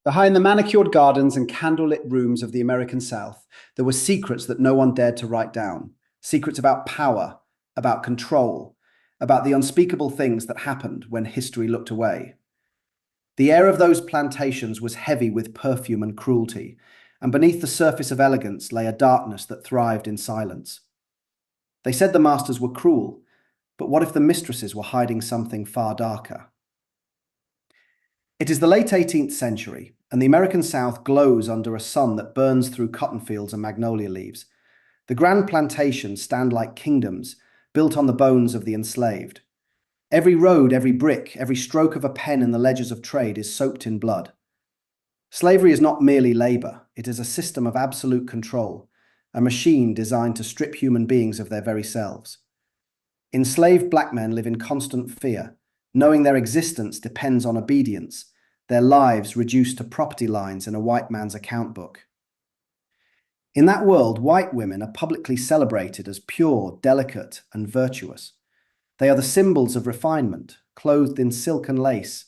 Behind the manicured gardens and candlelit rooms of the American South, there were secrets that no one dared to write down. Secrets about power, about control, about the unspeakable things that happened when history looked away. The air of those plantations was heavy with perfume and cruelty, and beneath the surface of elegance lay a darkness that thrived in silence. They said the masters were cruel, but what if the mistresses were hiding something far darker? It is the late 18th century, and the American South glows under a sun that burns through cotton fields and magnolia leaves. The grand plantations stand like kingdoms, built on the bones of the enslaved. Every road, every brick, every stroke of a pen in the ledgers of trade is soaked in blood. Slavery is not merely labor, it is a system of absolute control, a machine designed to strip human beings of their very selves. Enslaved black men live in constant fear, knowing their existence depends on obedience, their lives reduced to property lines in a white man's account book. In that world, white women are publicly celebrated as pure, delicate, and virtuous. They are the symbols of refinement, clothed in silk and lace,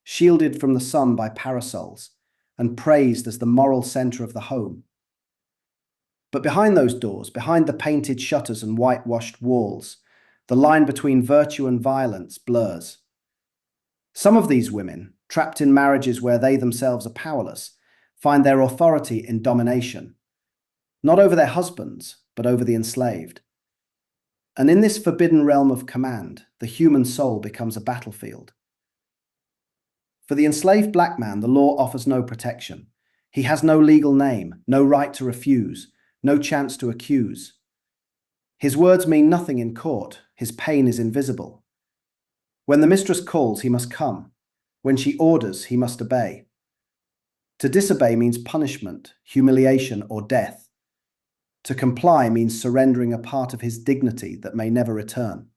shielded from the sun by parasols, and praised as the moral center of the home. But behind those doors, behind the painted shutters and whitewashed walls, the line between virtue and violence blurs. Some of these women, trapped in marriages where they themselves are powerless, find their authority in domination, not over their husbands, but over the enslaved. And in this forbidden realm of command, the human soul becomes a battlefield. For the enslaved black man, the law offers no protection. He has no legal name, no right to refuse, no chance to accuse. His words mean nothing in court, his pain is invisible. When the mistress calls, he must come. When she orders, he must obey. To disobey means punishment, humiliation, or death. To comply means surrendering a part of his dignity that may never return.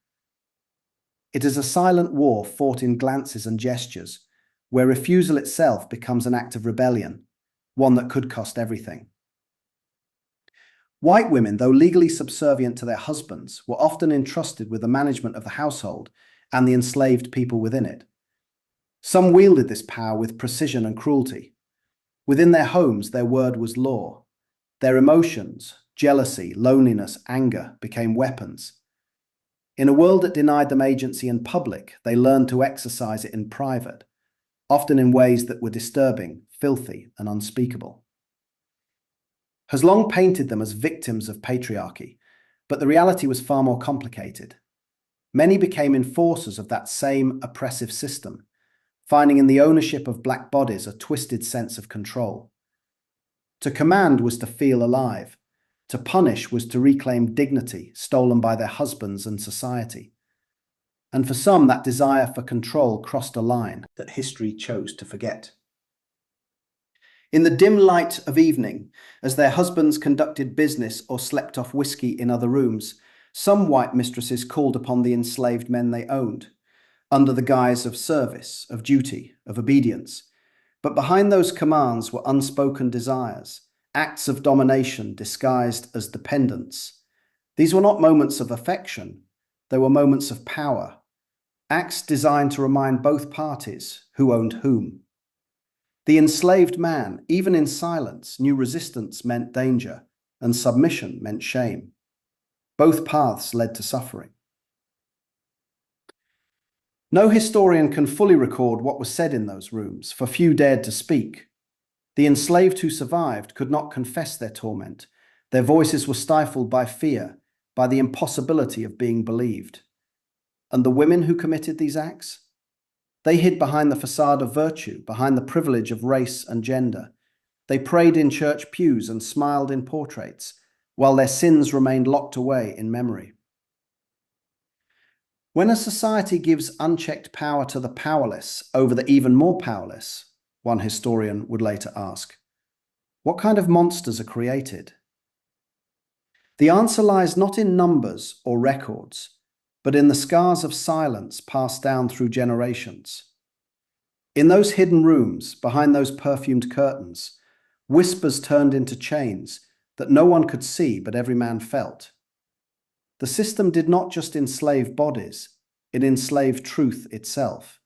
It is a silent war fought in glances and gestures, where refusal itself becomes an act of rebellion, one that could cost everything. White women, though legally subservient to their husbands, were often entrusted with the management of the household and the enslaved people within it. Some wielded this power with precision and cruelty. Within their homes, their word was law. Their emotions, jealousy, loneliness, anger, became weapons. In a world that denied them agency in public, they learned to exercise it in private, often in ways that were disturbing, filthy, and unspeakable. Has long painted them as victims of patriarchy, but the reality was far more complicated. Many became enforcers of that same oppressive system, finding in the ownership of black bodies a twisted sense of control. To command was to feel alive. To punish was to reclaim dignity stolen by their husbands and society. And for some, that desire for control crossed a line that history chose to forget. In the dim light of evening, as their husbands conducted business or slept off whiskey in other rooms, some white mistresses called upon the enslaved men they owned, under the guise of service, of duty, of obedience. But behind those commands were unspoken desires, acts of domination disguised as dependence. These were not moments of affection, they were moments of power, acts designed to remind both parties who owned whom. The enslaved man, even in silence, knew resistance meant danger and submission meant shame. Both paths led to suffering. No historian can fully record what was said in those rooms, for few dared to speak. The enslaved who survived could not confess their torment. Their voices were stifled by fear, by the impossibility of being believed. And the women who committed these acts? They hid behind the facade of virtue, behind the privilege of race and gender. They prayed in church pews and smiled in portraits, while their sins remained locked away in memory. When a society gives unchecked power to the powerless over the even more powerless, one historian would later ask, what kind of monsters are created? The answer lies not in numbers or records, but in the scars of silence passed down through generations. In those hidden rooms, behind those perfumed curtains, whispers turned into chains that no one could see but every man felt. The system did not just enslave bodies, it enslaved truth itself.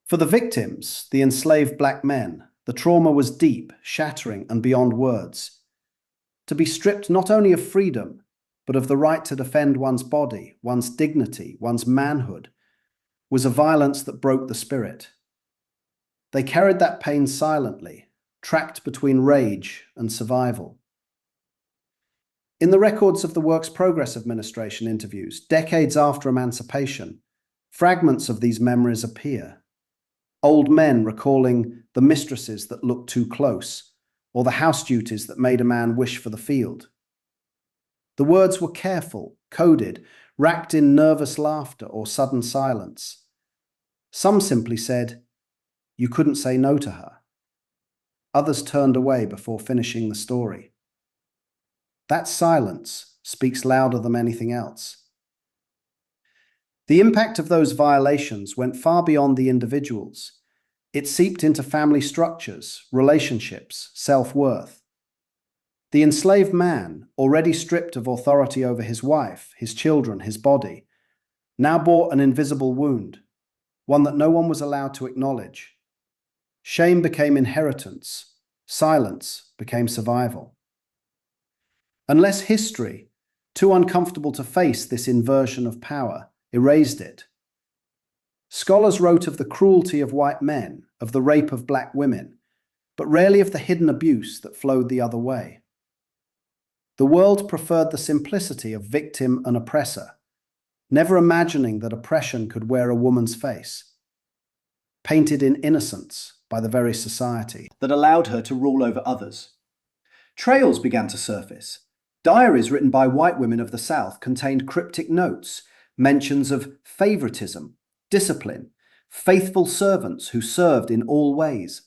For the victims, the enslaved black men, the trauma was deep, shattering, and beyond words. To be stripped not only of freedom, but of the right to defend one's body, one's dignity, one's manhood, was a violence that broke the spirit. They carried that pain silently, tracked between rage and survival. In the records of the Works Progress Administration interviews, decades after emancipation, fragments of these memories appear. Old men recalling the mistresses that looked too close, or the house duties that made a man wish for the field. The words were careful, coded, racked in nervous laughter or sudden silence. Some simply said, "You couldn't say no to her." Others turned away before finishing the story. That silence speaks louder than anything else. The impact of those violations went far beyond the individuals. It seeped into family structures, relationships, self-worth. The enslaved man, already stripped of authority over his wife, his children, his body, now bore an invisible wound, one that no one was allowed to acknowledge. Shame became inheritance. Silence became survival. Unless history, too uncomfortable to face this inversion of power, erased it. Scholars wrote of the cruelty of white men, of the rape of black women, but rarely of the hidden abuse that flowed the other way. The world preferred the simplicity of victim and oppressor, never imagining that oppression could wear a woman's face, painted in innocence by the very society that allowed her to rule over others. Trails began to surface. Diaries written by white women of the South contained cryptic notes, mentions of favoritism, discipline, faithful servants who served in all ways.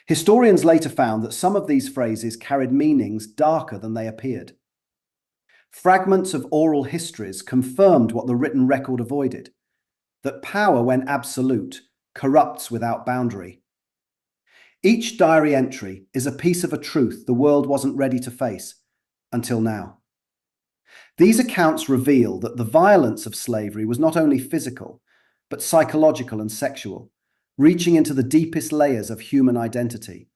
Historians later found that some of these phrases carried meanings darker than they appeared. Fragments of oral histories confirmed what the written record avoided, that power, when absolute, corrupts without boundary. Each diary entry is a piece of a truth the world wasn't ready to face until now. These accounts reveal that the violence of slavery was not only physical, but psychological and sexual, reaching into the deepest layers of human identity.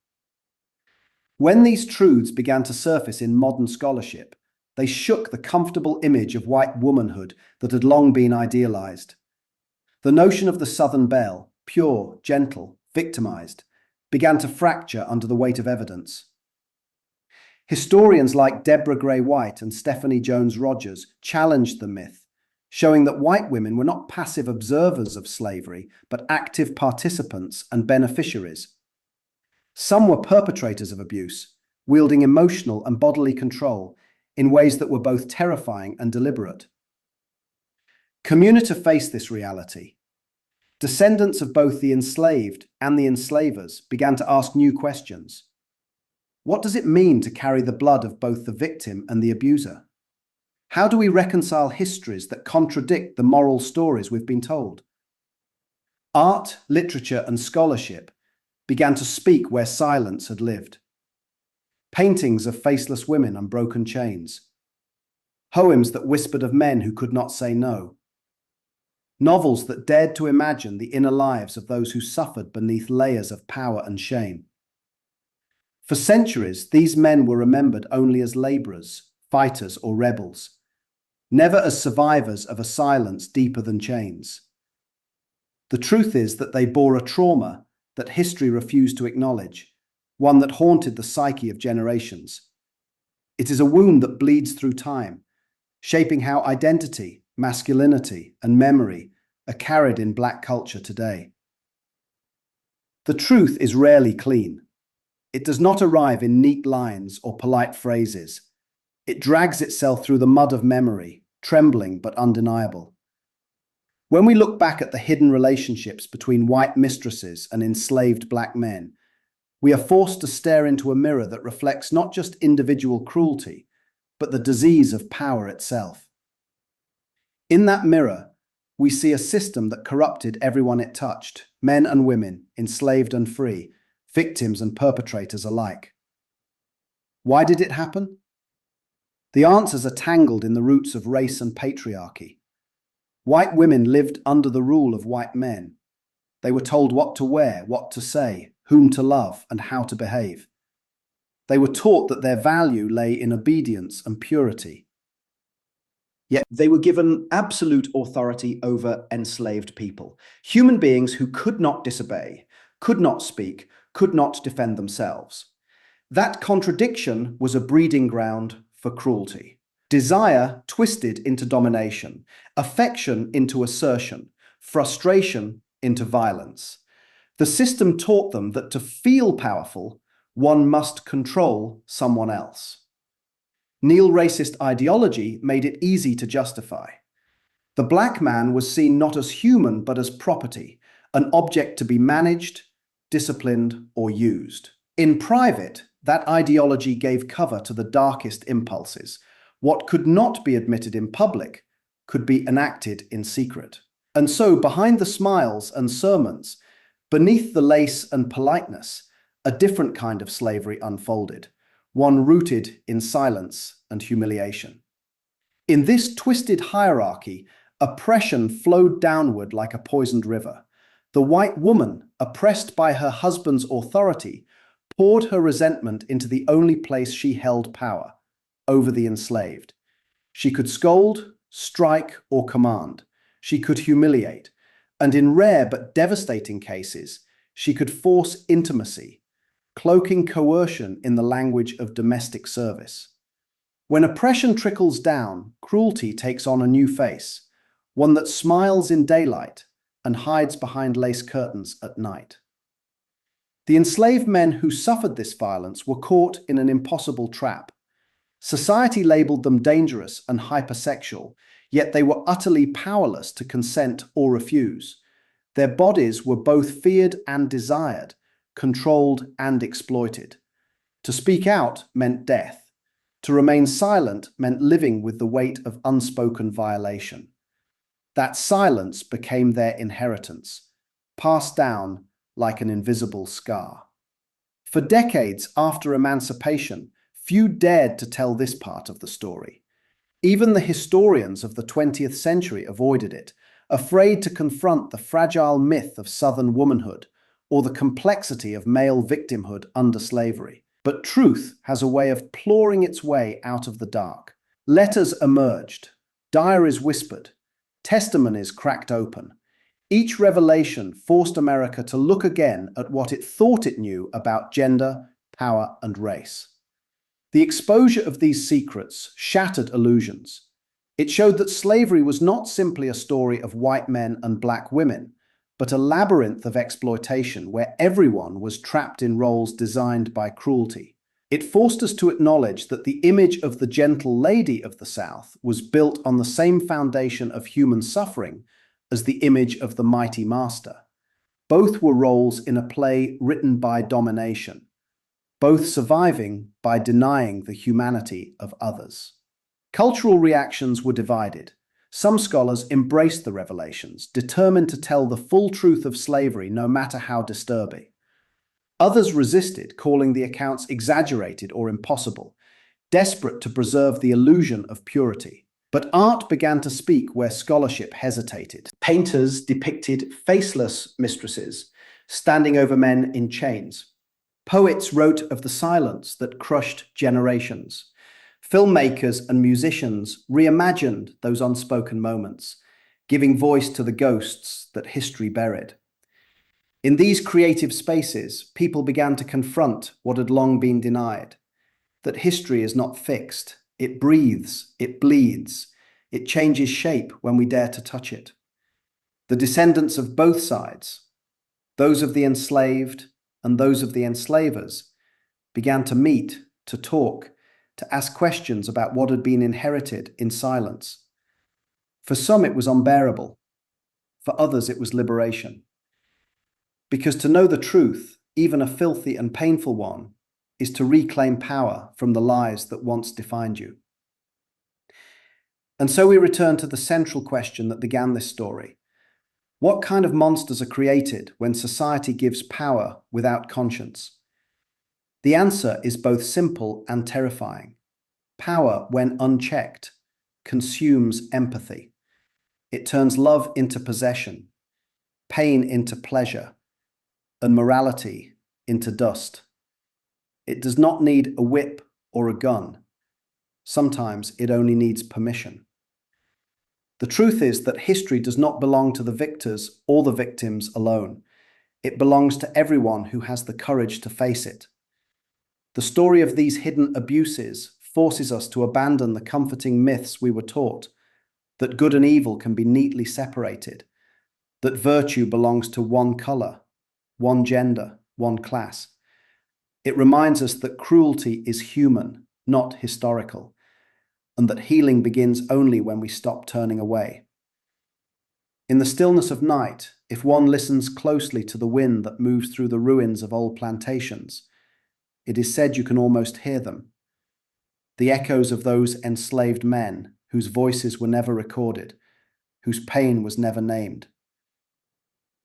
When these truths began to surface in modern scholarship, they shook the comfortable image of white womanhood that had long been idealized. The notion of the Southern belle, pure, gentle, victimized, began to fracture under the weight of evidence. Historians like Deborah Gray White and Stephanie Jones Rogers challenged the myth, showing that white women were not passive observers of slavery, but active participants and beneficiaries. Some were perpetrators of abuse, wielding emotional and bodily control in ways that were both terrifying and deliberate. Community faced this reality. Descendants of both the enslaved and the enslavers began to ask new questions. What does it mean to carry the blood of both the victim and the abuser? How do we reconcile histories that contradict the moral stories we've been told? Art, literature, and scholarship began to speak where silence had lived. Paintings of faceless women and broken chains. Poems that whispered of men who could not say no. Novels that dared to imagine the inner lives of those who suffered beneath layers of power and shame. For centuries, these men were remembered only as laborers, fighters, or rebels, never as survivors of a silence deeper than chains. The truth is that they bore a trauma that history refused to acknowledge, one that haunted the psyche of generations. It is a wound that bleeds through time, shaping how identity, masculinity, and memory are carried in Black culture today. The truth is rarely clean. It does not arrive in neat lines or polite phrases. It drags itself through the mud of memory, trembling but undeniable. When we look back at the hidden relationships between white mistresses and enslaved black men, we are forced to stare into a mirror that reflects not just individual cruelty, but the disease of power itself. In that mirror, we see a system that corrupted everyone it touched, men and women, enslaved and free, victims and perpetrators alike. Why did it happen? The answers are tangled in the roots of race and patriarchy. White women lived under the rule of white men. They were told what to wear, what to say, whom to love, and how to behave. They were taught that their value lay in obedience and purity. Yet they were given absolute authority over enslaved people, human beings who could not disobey, could not speak, could not defend themselves. That contradiction was a breeding ground for cruelty. Desire twisted into domination, affection into assertion, frustration into violence. The system taught them that to feel powerful, one must control someone else. Neo-racist ideology made it easy to justify. The black man was seen not as human but as property, an object to be managed, disciplined, or used. In private, that ideology gave cover to the darkest impulses. What could not be admitted in public could be enacted in secret. And so, behind the smiles and sermons, beneath the lace and politeness, a different kind of slavery unfolded, one rooted in silence and humiliation. In this twisted hierarchy, oppression flowed downward like a poisoned river. The white woman, oppressed by her husband's authority, poured her resentment into the only place she held power, over the enslaved. She could scold, strike, or command. She could humiliate, and in rare but devastating cases, she could force intimacy, cloaking coercion in the language of domestic service. When oppression trickles down, cruelty takes on a new face, one that smiles in daylight and hides behind lace curtains at night. The enslaved men who suffered this violence were caught in an impossible trap. Society labeled them dangerous and hypersexual, yet they were utterly powerless to consent or refuse. Their bodies were both feared and desired, controlled and exploited. To speak out meant death. To remain silent meant living with the weight of unspoken violation. That silence became their inheritance, passed down like an invisible scar. For decades after emancipation, few dared to tell this part of the story. Even the historians of the 20th century avoided it, afraid to confront the fragile myth of Southern womanhood or the complexity of male victimhood under slavery. But truth has a way of clawing its way out of the dark. Letters emerged, diaries whispered, testimonies cracked open. Each revelation forced America to look again at what it thought it knew about gender, power, and race. The exposure of these secrets shattered illusions. It showed that slavery was not simply a story of white men and black women, but a labyrinth of exploitation where everyone was trapped in roles designed by cruelty. It forced us to acknowledge that the image of the gentle lady of the South was built on the same foundation of human suffering as the image of the mighty master. Both were roles in a play written by domination, both surviving by denying the humanity of others. Cultural reactions were divided. Some scholars embraced the revelations, determined to tell the full truth of slavery no matter how disturbing. Others resisted, calling the accounts exaggerated or impossible, desperate to preserve the illusion of purity. But art began to speak where scholarship hesitated. Painters depicted faceless mistresses, standing over men in chains. Poets wrote of the silence that crushed generations. Filmmakers and musicians reimagined those unspoken moments, giving voice to the ghosts that history buried. In these creative spaces, people began to confront what had long been denied, that history is not fixed. It breathes, it bleeds, it changes shape when we dare to touch it. The descendants of both sides, those of the enslaved and those of the enslavers, began to meet, to talk, to ask questions about what had been inherited in silence. For some it was unbearable, for others it was liberation. Because to know the truth, even a filthy and painful one, is to reclaim power from the lies that once defined you. And so we return to the central question that began this story. What kind of monsters are created when society gives power without conscience? The answer is both simple and terrifying. Power, when unchecked, consumes empathy. It turns love into possession. pain into pleasure, and morality into dust. It does not need a whip or a gun. Sometimes it only needs permission. The truth is that history does not belong to the victors or the victims alone. It belongs to everyone who has the courage to face it. The story of these hidden abuses forces us to abandon the comforting myths we were taught, that good and evil can be neatly separated, that virtue belongs to one color, one gender, one class. It reminds us that cruelty is human, not historical, and that healing begins only when we stop turning away. In the stillness of night, if one listens closely to the wind that moves through the ruins of old plantations, it is said you can almost hear them. The echoes of those enslaved men whose voices were never recorded, whose pain was never named.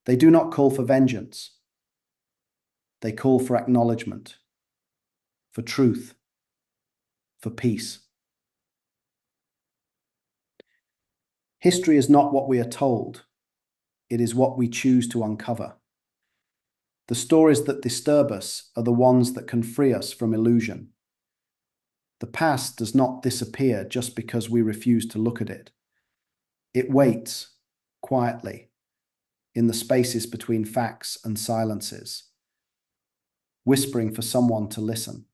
They do not call for vengeance. They call for acknowledgement, for truth, for peace. History is not what we are told. It is what we choose to uncover. The stories that disturb us are the ones that can free us from illusion. The past does not disappear just because we refuse to look at it. It waits, quietly, in the spaces between facts and silences, whispering for someone to listen.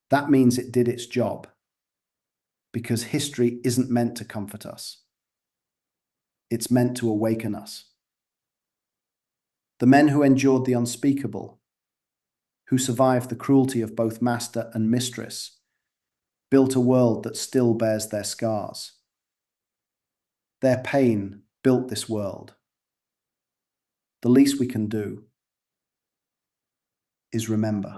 That means it did its job, because history isn't meant to comfort us. It's meant to awaken us. The men who endured the unspeakable, who survived the cruelty of both master and mistress, built a world that still bears their scars. Their pain built this world. The least we can do is remember.